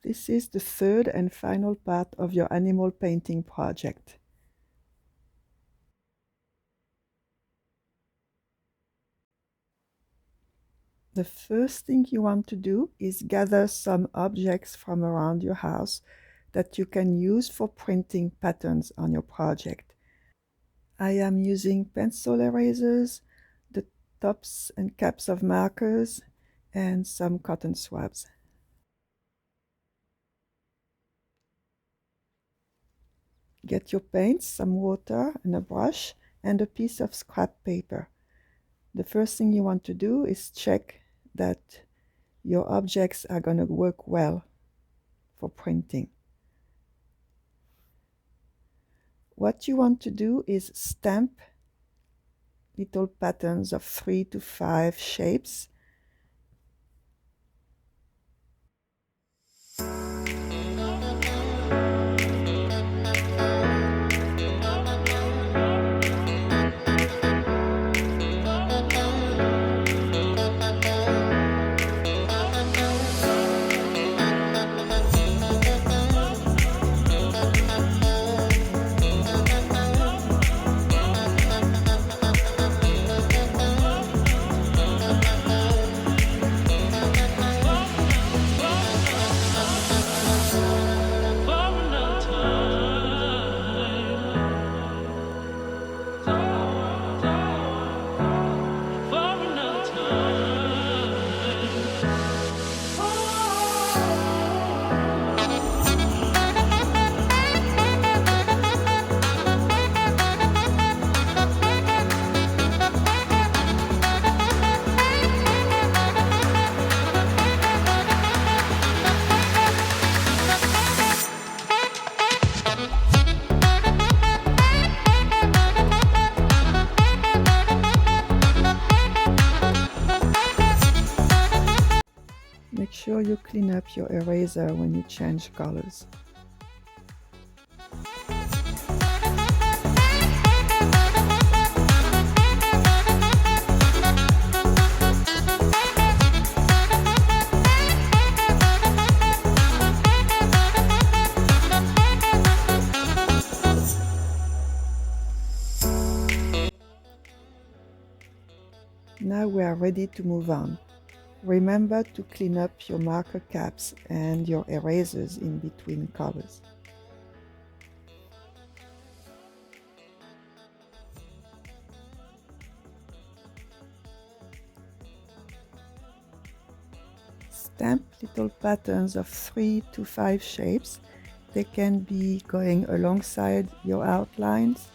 This is the third and final part of your animal painting project. The first thing you want to do is gather some objects from around your house that you can use for printing patterns on your project. I am using pencil erasers, the tops and caps of markers, and some cotton swabs. Get your paints, some water and a brush, and a piece of scrap paper. The first thing you want to do is check that your objects are going to work well for printing. What you want to do is stamp little patterns of 3 to 5 shapes. Make sure you clean up your eraser when you change colors. Now we are ready to move on. Remember to clean up your marker caps and your erasers in between colors. Stamp little patterns of 3 to 5 shapes. They can be going alongside your outlines.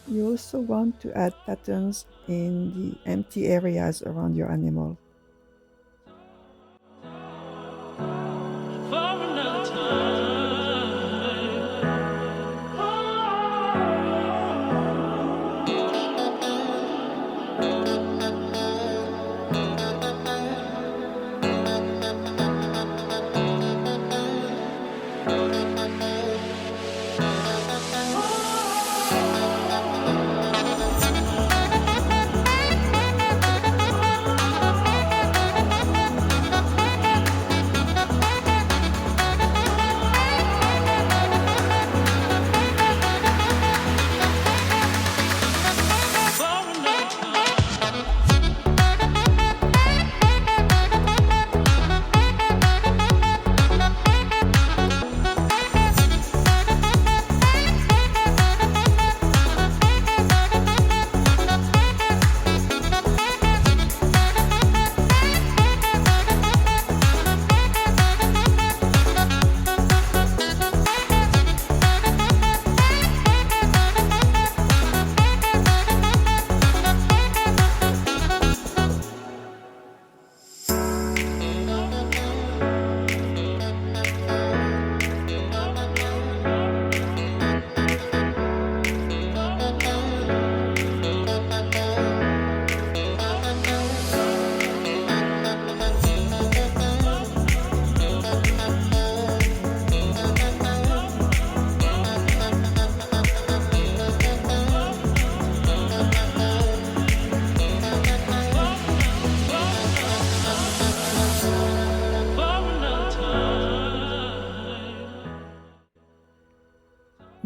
You also want to add patterns in the empty areas around your animal.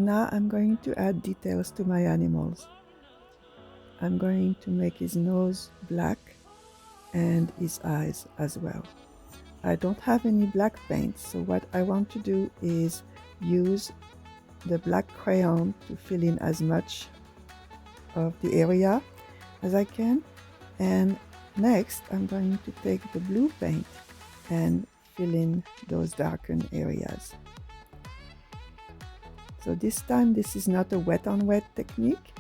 Now I'm going to add details to my animals. I'm going to make his nose black and his eyes as well. I don't have any black paint, so what I want to do is use the black crayon to fill in as much of the area as I can. And next I'm going to take the blue paint and fill in those darkened areas. So this time this is not a wet on wet technique.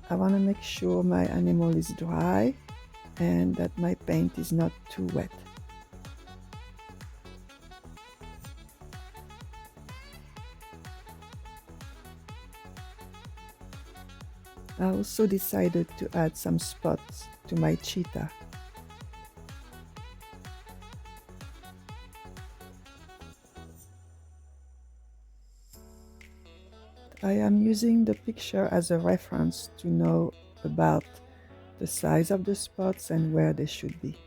I want to make sure my animal is dry and that my paint is not too wet. I also decided to add some spots to my cheetah. I am using the picture as a reference to know about the size of the spots and where they should be.